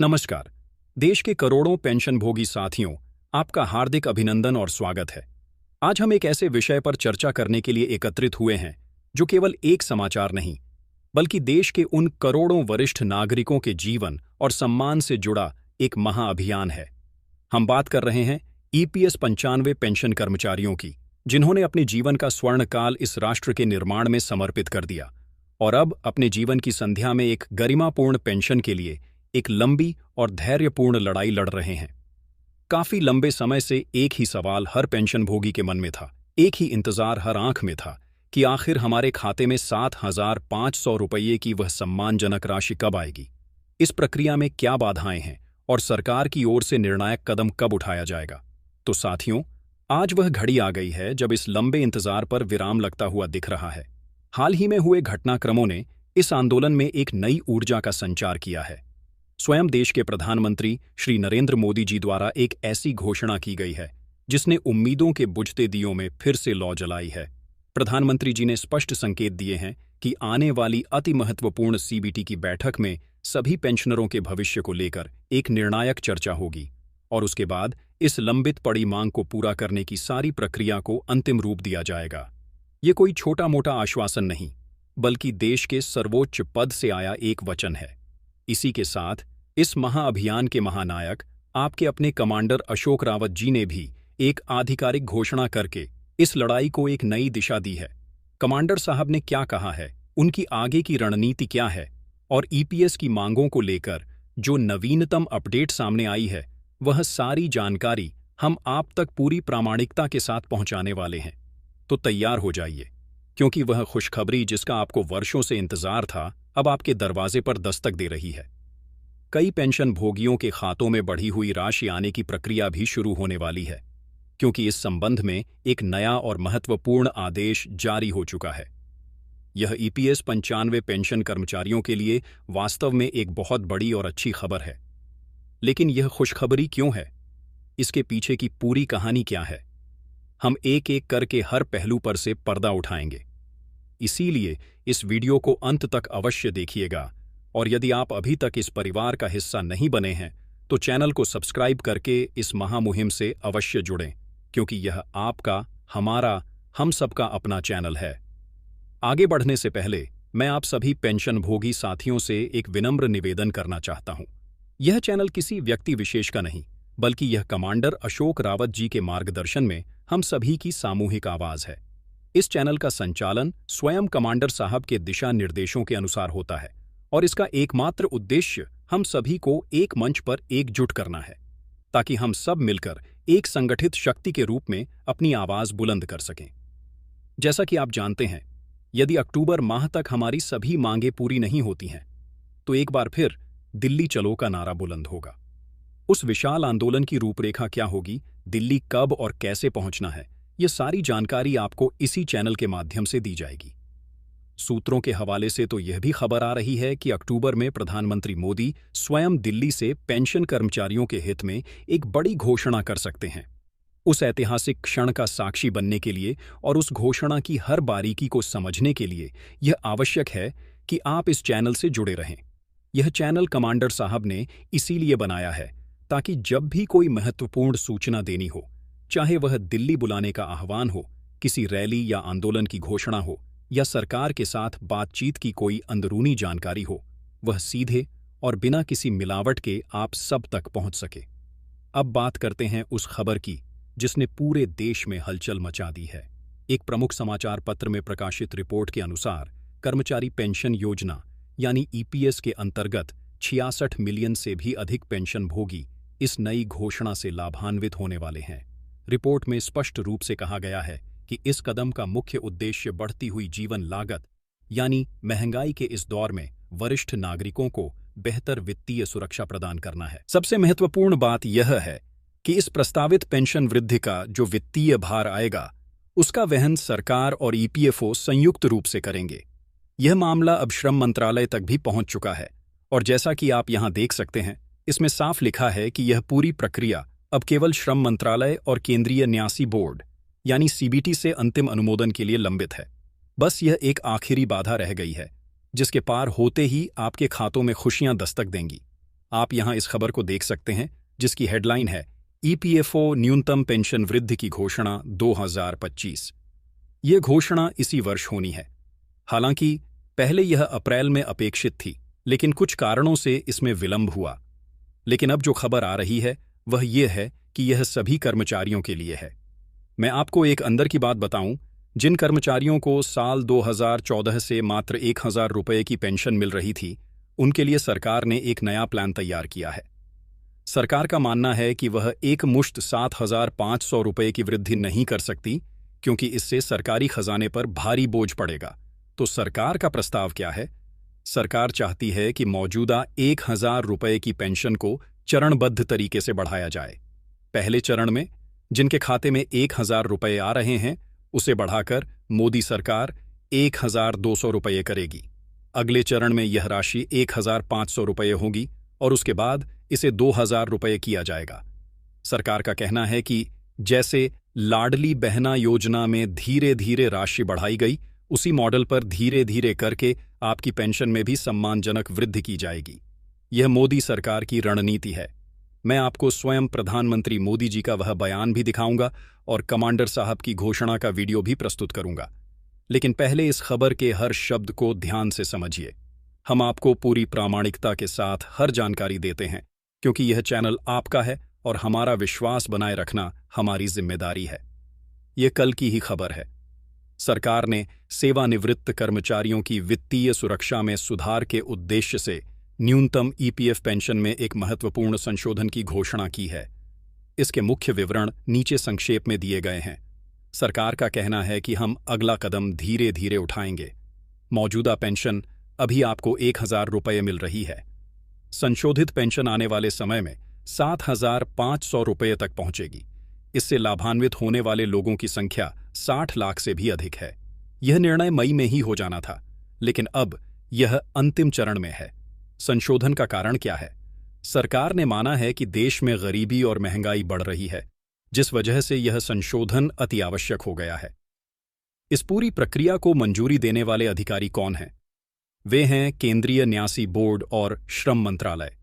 नमस्कार। देश के करोड़ों पेंशनभोगी साथियों, आपका हार्दिक अभिनंदन और स्वागत है। आज हम एक ऐसे विषय पर चर्चा करने के लिए एकत्रित हुए हैं जो केवल एक समाचार नहीं, बल्कि देश के उन करोड़ों वरिष्ठ नागरिकों के जीवन और सम्मान से जुड़ा एक महाअभियान है। हम बात कर रहे हैं ईपीएस 95 पेंशन कर्मचारियों की, जिन्होंने अपने जीवन का स्वर्णकाल इस राष्ट्र के निर्माण में समर्पित कर दिया और अब अपने जीवन की संध्या में एक गरिमापूर्ण पेंशन के लिए एक लंबी और धैर्यपूर्ण लड़ाई लड़ रहे हैं। काफी लंबे समय से एक ही सवाल हर पेंशनभोगी के मन में था, एक ही इंतजार हर आंख में था कि आखिर हमारे खाते में 7,500 रुपये की वह सम्मानजनक राशि कब आएगी। इस प्रक्रिया में क्या बाधाएं हैं और सरकार की ओर से निर्णायक कदम कब उठाया जाएगा। तो साथियों, आज वह घड़ी आ गई है जब इस लंबे इंतजार पर विराम लगता हुआ दिख रहा है। हाल ही में हुए घटनाक्रमों ने इस आंदोलन में एक नई ऊर्जा का संचार किया है। स्वयं देश के प्रधानमंत्री श्री नरेंद्र मोदी जी द्वारा एक ऐसी घोषणा की गई है जिसने उम्मीदों के बुझते दियों में फिर से लौ जलाई है। प्रधानमंत्री जी ने स्पष्ट संकेत दिए हैं कि आने वाली अति महत्वपूर्ण सीबीटी की बैठक में सभी पेंशनरों के भविष्य को लेकर एक निर्णायक चर्चा होगी और उसके बाद इस लंबित पड़ी मांग को पूरा करने की सारी प्रक्रिया को अंतिम रूप दिया जाएगा। ये कोई छोटा मोटा आश्वासन नहीं, बल्कि देश के सर्वोच्च पद से आया एक वचन है। इसी के साथ इस महाअभियान के महानायक आपके अपने कमांडर अशोक रावत जी ने भी एक आधिकारिक घोषणा करके इस लड़ाई को एक नई दिशा दी है। कमांडर साहब ने क्या कहा है, उनकी आगे की रणनीति क्या है और ईपीएस की मांगों को लेकर जो नवीनतम अपडेट सामने आई है, वह सारी जानकारी हम आप तक पूरी प्रामाणिकता के साथ पहुंचाने वाले हैं। तो तैयार हो जाइए, क्योंकि वह खुशखबरी जिसका आपको वर्षों से इंतजार था, अब आपके दरवाजे पर दस्तक दे रही है। कई पेंशन भोगियों के खातों में बढ़ी हुई राशि आने की प्रक्रिया भी शुरू होने वाली है, क्योंकि इस संबंध में एक नया और महत्वपूर्ण आदेश जारी हो चुका है। यह ईपीएस 95 पेंशन कर्मचारियों के लिए वास्तव में एक बहुत बड़ी और अच्छी खबर है। लेकिन यह खुशखबरी क्यों है? इसके पीछे की पूरी कहानी क्या है? हम एक एक करके हर पहलू पर से पर्दा उठाएंगे। इसीलिए इस वीडियो को अंत तक अवश्य देखिएगा और यदि आप अभी तक इस परिवार का हिस्सा नहीं बने हैं तो चैनल को सब्सक्राइब करके इस महामुहिम से अवश्य जुड़ें, क्योंकि यह आपका, हमारा, हम सबका अपना चैनल है। आगे बढ़ने से पहले मैं आप सभी पेंशनभोगी साथियों से एक विनम्र निवेदन करना चाहता हूं। यह चैनल किसी व्यक्ति विशेष का नहीं, बल्कि यह कमांडर अशोक रावत जी के मार्गदर्शन में हम सभी की सामूहिक आवाज है। इस चैनल का संचालन स्वयं कमांडर साहब के दिशा निर्देशों के अनुसार होता है और इसका एकमात्र उद्देश्य हम सभी को एक मंच पर एकजुट करना है, ताकि हम सब मिलकर एक संगठित शक्ति के रूप में अपनी आवाज बुलंद कर सकें। जैसा कि आप जानते हैं, यदि अक्टूबर माह तक हमारी सभी मांगें पूरी नहीं होती हैं, तो एक बार फिर दिल्ली चलो का नारा बुलंद होगा। उस विशाल आंदोलन की रूपरेखा क्या होगी, दिल्ली कब और कैसे पहुंचना है, ये सारी जानकारी आपको इसी चैनल के माध्यम से दी जाएगी। सूत्रों के हवाले से तो यह भी खबर आ रही है कि अक्टूबर में प्रधानमंत्री मोदी स्वयं दिल्ली से पेंशन कर्मचारियों के हित में एक बड़ी घोषणा कर सकते हैं। उस ऐतिहासिक क्षण का साक्षी बनने के लिए और उस घोषणा की हर बारीकी को समझने के लिए यह आवश्यक है कि आप इस चैनल से जुड़े रहें। यह चैनल कमांडर साहब ने इसीलिए बनाया है ताकि जब भी कोई महत्वपूर्ण सूचना देनी हो, चाहे वह दिल्ली बुलाने का आह्वान हो, किसी रैली या आंदोलन की घोषणा हो या सरकार के साथ बातचीत की कोई अंदरूनी जानकारी हो, वह सीधे और बिना किसी मिलावट के आप सब तक पहुंच सके। अब बात करते हैं उस खबर की जिसने पूरे देश में हलचल मचा दी है। एक प्रमुख समाचार पत्र में प्रकाशित रिपोर्ट के अनुसार कर्मचारी पेंशन योजना यानी ईपीएस के अंतर्गत 66 मिलियन से भी अधिक पेंशन भोगी इस नई घोषणा से लाभान्वित होने वाले हैं। रिपोर्ट में स्पष्ट रूप से कहा गया है कि इस कदम का मुख्य उद्देश्य बढ़ती हुई जीवन लागत यानी महंगाई के इस दौर में वरिष्ठ नागरिकों को बेहतर वित्तीय सुरक्षा प्रदान करना है। सबसे महत्वपूर्ण बात यह है कि इस प्रस्तावित पेंशन वृद्धि का जो वित्तीय भार आएगा, उसका वहन सरकार और ईपीएफओ संयुक्त रूप से करेंगे। यह मामला अब श्रम मंत्रालय तक भी पहुंच चुका है और जैसा कि आप यहां देख सकते हैं, इसमें साफ लिखा है कि यह पूरी प्रक्रिया अब केवल श्रम मंत्रालय और केंद्रीय न्यासी बोर्ड यानी सीबीटी से अंतिम अनुमोदन के लिए लंबित है। बस यह एक आखिरी बाधा रह गई है, जिसके पार होते ही आपके खातों में खुशियां दस्तक देंगी। आप यहां इस खबर को देख सकते हैं जिसकी हेडलाइन है ईपीएफओ न्यूनतम पेंशन वृद्धि की घोषणा 2025। यह घोषणा इसी वर्ष होनी है। हालांकि पहले यह अप्रैल में अपेक्षित थी, लेकिन कुछ कारणों से इसमें विलंब हुआ। लेकिन अब जो खबर आ रही है वह यह है कि यह सभी कर्मचारियों के लिए है। मैं आपको एक अंदर की बात बताऊं, जिन कर्मचारियों को साल 2014 से मात्र 1000 रुपये की पेंशन मिल रही थी, उनके लिए सरकार ने एक नया प्लान तैयार किया है। सरकार का मानना है कि वह एक मुश्त 7500 रुपये की वृद्धि नहीं कर सकती, क्योंकि इससे सरकारी खजाने पर भारी बोझ पड़ेगा। तो सरकार का प्रस्ताव क्या है? सरकार चाहती है कि मौजूदा 1000 रुपये की पेंशन को चरणबद्ध तरीके से बढ़ाया जाए। पहले चरण में जिनके खाते में 1000 रुपये आ रहे हैं, उसे बढ़ाकर मोदी सरकार 1200 रुपये करेगी। अगले चरण में यह राशि 1500 रुपये होगी और उसके बाद इसे 2000 रुपये किया जाएगा। सरकार का कहना है कि जैसे लाडली बहना योजना में धीरे धीरे राशि बढ़ाई गई, उसी मॉडल पर धीरे धीरे करके आपकी पेंशन में भी सम्मानजनक वृद्धि की जाएगी। यह मोदी सरकार की रणनीति है। मैं आपको स्वयं प्रधानमंत्री मोदी जी का वह बयान भी दिखाऊंगा और कमांडर साहब की घोषणा का वीडियो भी प्रस्तुत करूंगा। लेकिन पहले इस खबर के हर शब्द को ध्यान से समझिए। हम आपको पूरी प्रामाणिकता के साथ हर जानकारी देते हैं, क्योंकि यह चैनल आपका है और हमारा विश्वास बनाए रखना हमारी जिम्मेदारी है। यह कल की ही खबर है। सरकार ने सेवानिवृत्त कर्मचारियों की वित्तीय सुरक्षा में सुधार के उद्देश्य से न्यूनतम ईपीएफ पेंशन में एक महत्वपूर्ण संशोधन की घोषणा की है। इसके मुख्य विवरण नीचे संक्षेप में दिए गए हैं। सरकार का कहना है कि हम अगला कदम धीरे धीरे उठाएंगे। मौजूदा पेंशन अभी आपको 1000 रुपये मिल रही है। संशोधित पेंशन आने वाले समय में 7500 रुपये तक पहुंचेगी। इससे लाभान्वित होने वाले लोगों की संख्या 60 लाख से भी अधिक है। यह निर्णय मई में ही हो जाना था, लेकिन अब यह अंतिम चरण में है। संशोधन का कारण क्या है? सरकार ने माना है कि देश में गरीबी और महंगाई बढ़ रही है, जिस वजह से यह संशोधन अति आवश्यक हो गया है। इस पूरी प्रक्रिया को मंजूरी देने वाले अधिकारी कौन हैं? वे हैं केंद्रीय न्यासी बोर्ड और श्रम मंत्रालय।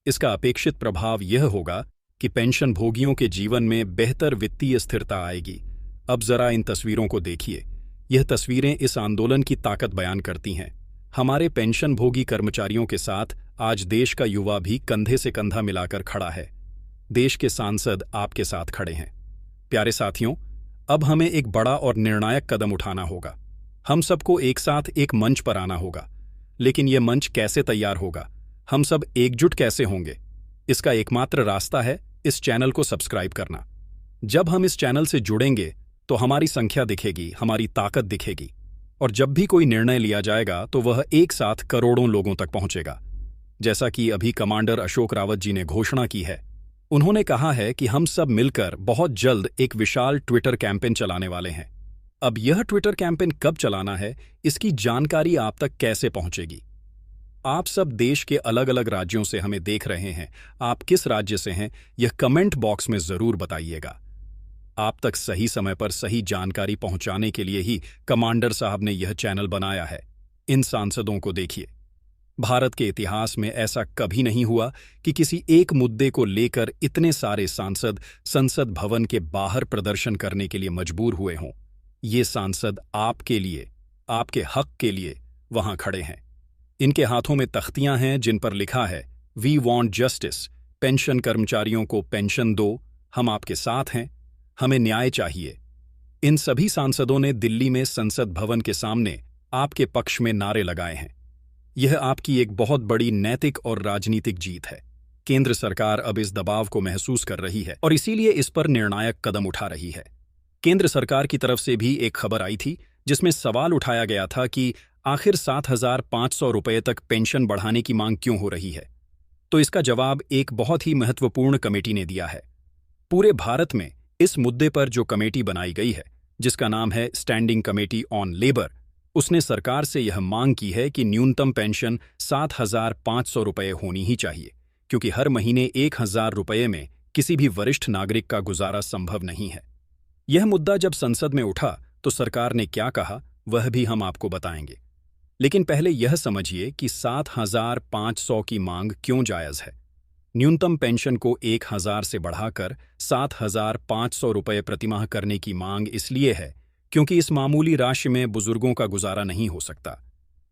इसका अपेक्षित प्रभाव यह होगा कि पेंशन भोगियों के जीवन में बेहतर वित्तीय स्थिरता आएगी। अब जरा इन तस्वीरों को देखिए। यह तस्वीरें इस आंदोलन की ताकत बयान करती हैं। हमारे पेंशन भोगी कर्मचारियों के साथ आज देश का युवा भी कंधे से कंधा मिलाकर खड़ा है। देश के सांसद आपके साथ खड़े हैं। प्यारे साथियों, अब हमें एक बड़ा और निर्णायक कदम उठाना होगा। हम सबको एक साथ एक मंच पर आना होगा। लेकिन यह मंच कैसे तैयार होगा? हम सब एकजुट कैसे होंगे? इसका एकमात्र रास्ता है इस चैनल को सब्सक्राइब करना। जब हम इस चैनल से जुड़ेंगे तो हमारी संख्या दिखेगी, हमारी ताकत दिखेगी, और जब भी कोई निर्णय लिया जाएगा तो वह एक साथ करोड़ों लोगों तक पहुंचेगा। जैसा कि अभी कमांडर अशोक रावत जी ने घोषणा की है। उन्होंने कहा है कि हम सब मिलकर बहुत जल्द एक विशाल ट्विटर कैंपेन चलाने वाले हैं। अब यह ट्विटर कैंपेन कब चलाना है, इसकी जानकारी आप तक कैसे पहुंचेगी? आप सब देश के अलग अलग राज्यों से हमें देख रहे हैं। आप किस राज्य से हैं, यह कमेंट बॉक्स में जरूर बताइएगा। आप तक सही समय पर सही जानकारी पहुंचाने के लिए ही कमांडर साहब ने यह चैनल बनाया है। इन सांसदों को देखिए। भारत के इतिहास में ऐसा कभी नहीं हुआ कि किसी एक मुद्दे को लेकर इतने सारे सांसद संसद भवन के बाहर प्रदर्शन करने के लिए मजबूर हुए हों। ये सांसद आपके लिए, आपके हक के लिए वहां खड़े हैं। इनके हाथों में तख्तियां हैं जिन पर लिखा है, वी वॉन्ट जस्टिस। पेंशन कर्मचारियों को पेंशन दो, हम आपके साथ हैं, हमें न्याय चाहिए। इन सभी सांसदों ने दिल्ली में संसद भवन के सामने आपके पक्ष में नारे लगाए हैं। यह आपकी एक बहुत बड़ी नैतिक और राजनीतिक जीत है। केंद्र सरकार अब इस दबाव को महसूस कर रही है और इसीलिए इस पर निर्णायक कदम उठा रही है। केंद्र सरकार की तरफ से भी एक खबर आई थी जिसमें सवाल उठाया गया था कि आखिर 7500 रुपये तक पेंशन बढ़ाने की मांग क्यों हो रही है। तो इसका जवाब एक बहुत ही महत्वपूर्ण कमेटी ने दिया है। पूरे भारत में इस मुद्दे पर जो कमेटी बनाई गई है, जिसका नाम है स्टैंडिंग कमेटी ऑन लेबर, उसने सरकार से यह मांग की है कि न्यूनतम पेंशन 7500 रुपये होनी ही चाहिए, क्योंकि हर महीने 1000 रुपये में किसी भी वरिष्ठ नागरिक का गुजारा संभव नहीं है। यह मुद्दा जब संसद में उठा तो सरकार ने क्या कहा, वह भी हम आपको बताएंगे। लेकिन पहले यह समझिए कि 7500 की मांग क्यों जायज है। न्यूनतम पेंशन को 1,000 से बढ़ाकर 7,500 रुपये प्रतिमाह करने की मांग इसलिए है क्योंकि इस मामूली राशि में बुजुर्गों का गुजारा नहीं हो सकता।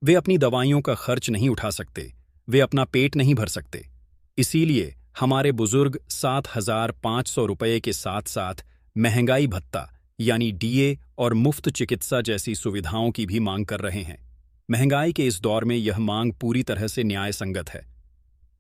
वे अपनी दवाइयों का खर्च नहीं उठा सकते, वे अपना पेट नहीं भर सकते। इसीलिए हमारे बुजुर्ग 7,500 रुपये के साथ साथ महंगाई भत्ता यानी डीए और मुफ्त चिकित्सा जैसी सुविधाओं की भी मांग कर रहे हैं। महंगाई के इस दौर में यह मांग पूरी तरह से न्याय संगत है।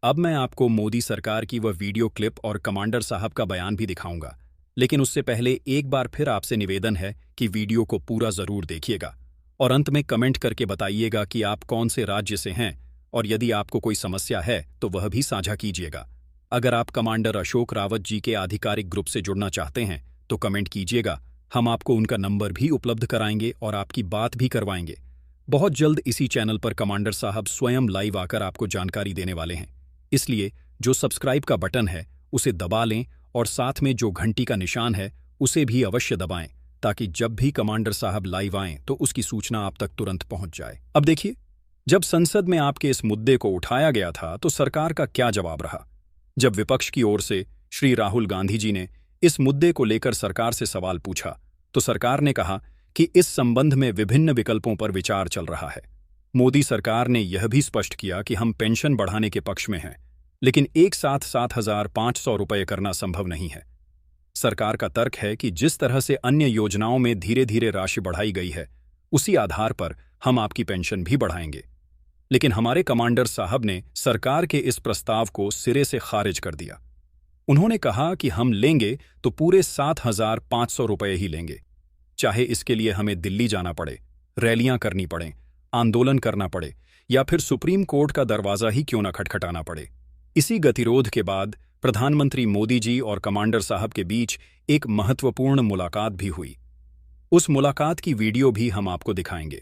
अब मैं आपको मोदी सरकार की वह वीडियो क्लिप और कमांडर साहब का बयान भी दिखाऊंगा, लेकिन उससे पहले एक बार फिर आपसे निवेदन है कि वीडियो को पूरा जरूर देखिएगा और अंत में कमेंट करके बताइएगा कि आप कौन से राज्य से हैं और यदि आपको कोई समस्या है तो वह भी साझा कीजिएगा। अगर आप कमांडर अशोक रावत जी के आधिकारिक ग्रुप से जुड़ना चाहते हैं तो कमेंट कीजिएगा, हम आपको उनका नंबर भी उपलब्ध कराएंगे और आपकी बात भी करवाएंगे। बहुत जल्द इसी चैनल पर कमांडर साहब स्वयं लाइव आकर आपको जानकारी देने वाले हैं, इसलिए जो सब्सक्राइब का बटन है उसे दबा लें और साथ में जो घंटी का निशान है उसे भी अवश्य दबाएं ताकि जब भी कमांडर साहब लाइव आएं तो उसकी सूचना आप तक तुरंत पहुंच जाए। अब देखिए, जब संसद में आपके इस मुद्दे को उठाया गया था तो सरकार का क्या जवाब रहा। जब विपक्ष की ओर से श्री राहुल गांधी जी ने इस मुद्दे को लेकर सरकार से सवाल पूछा तो सरकार ने कहा कि इस संबंध में विभिन्न विकल्पों पर विचार चल रहा है। मोदी सरकार ने यह भी स्पष्ट किया कि हम पेंशन बढ़ाने के पक्ष में हैं, लेकिन एक साथ 7,500 रुपये करना संभव नहीं है। सरकार का तर्क है कि जिस तरह से अन्य योजनाओं में धीरे धीरे राशि बढ़ाई गई है उसी आधार पर हम आपकी पेंशन भी बढ़ाएंगे। लेकिन हमारे कमांडर साहब ने सरकार के इस प्रस्ताव को सिरे से खारिज कर दिया। उन्होंने कहा कि हम लेंगे तो पूरे 7,500 रुपये ही लेंगे, चाहे इसके लिए हमें दिल्ली जाना पड़े, रैलियां करनी पड़ें, आंदोलन करना पड़े या फिर सुप्रीम कोर्ट का दरवाजा ही क्यों न खटखटाना पड़े। इसी गतिरोध के बाद प्रधानमंत्री मोदी जी और कमांडर साहब के बीच एक महत्वपूर्ण मुलाकात भी हुई। उस मुलाकात की वीडियो भी हम आपको दिखाएंगे।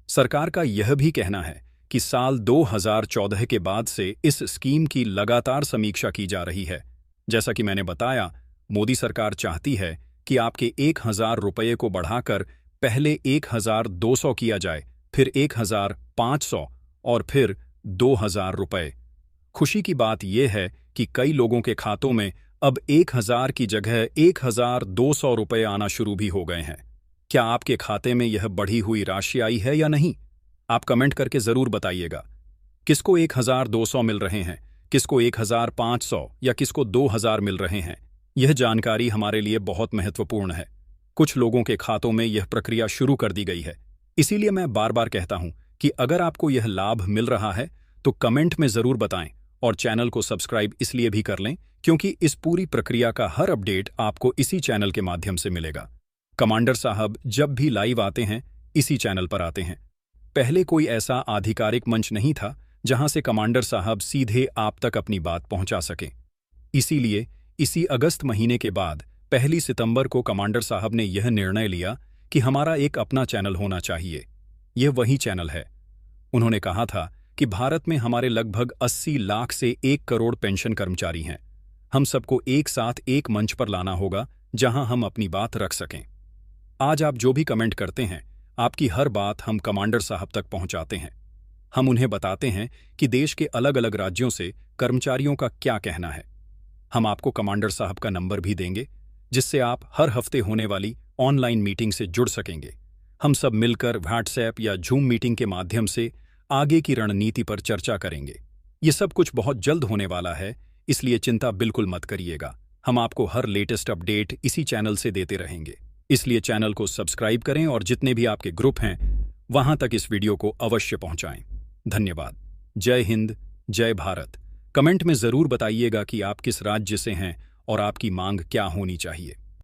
सरकार का यह भी कहना है कि साल 2014 के बाद से इस स्कीम की लगातार समीक्षा की जा रही है। जैसा कि मैंने बताया, मोदी सरकार चाहती है कि आपके 1,000 रुपये को बढ़ाकर पहले 1,200 किया जाए, फिर 1,500 और फिर 2,000 रुपये। खुशी की बात यह है कि कई लोगों के खातों में अब 1,000 की जगह 1,200 रुपये आना शुरू भी हो गए हैं। क्या आपके खाते में यह बढ़ी हुई राशि आई है या नहीं? आप कमेंट करके जरूर बताइएगा। किसको 1,200 मिल रहे हैं, किसको 1,500 या किसको 2,000 मिल रहे हैं? यह जानकारी हमारे लिए बहुत महत्वपूर्ण है। कुछ लोगों के खातों में यह प्रक्रिया शुरू कर दी गई है। इसीलिए मैं बार बार कहता हूं कि अगर आपको यह लाभ मिल रहा है तो कमेंट में जरूर बताएं और चैनल को सब्सक्राइब इसलिए भी कर लें क्योंकि इस पूरी प्रक्रिया का हर अपडेट आपको इसी चैनल के माध्यम से मिलेगा। कमांडर साहब जब भी लाइव आते हैं इसी चैनल पर आते हैं। पहले कोई ऐसा आधिकारिक मंच नहीं था जहां से कमांडर साहब सीधे आप तक अपनी बात पहुंचा सकें। इसीलिए इसी अगस्त महीने के बाद 1 सितंबर को कमांडर साहब ने यह निर्णय लिया कि हमारा एक अपना चैनल होना चाहिए। यह वही चैनल है। उन्होंने कहा था कि भारत में हमारे लगभग 80 लाख से 1 करोड़ पेंशन कर्मचारी हैं। हम सबको एक साथ एक मंच पर लाना होगा जहां हम अपनी बात रख सकें। आज आप जो भी कमेंट करते हैं, आपकी हर बात हम कमांडर साहब तक पहुंचाते हैं। हम उन्हें बताते हैं कि देश के अलग अलग राज्यों से कर्मचारियों का क्या कहना है। हम आपको कमांडर साहब का नंबर भी देंगे जिससे आप हर हफ्ते होने वाली ऑनलाइन मीटिंग से जुड़ सकेंगे। हम सब मिलकर व्हाट्सएप या जूम मीटिंग के माध्यम से आगे की रणनीति पर चर्चा करेंगे। ये सब कुछ बहुत जल्द होने वाला है, इसलिए चिंता बिल्कुल मत करिएगा। हम आपको हर लेटेस्ट अपडेट इसी चैनल से देते रहेंगे। इसलिए चैनल को सब्सक्राइब करें और जितने भी आपके ग्रुप हैं वहां तक इस वीडियो को अवश्य पहुंचाएं। धन्यवाद। जय हिंद, जय भारत। कमेंट में जरूर बताइएगा कि आप किस राज्य से हैं और आपकी मांग क्या होनी चाहिए।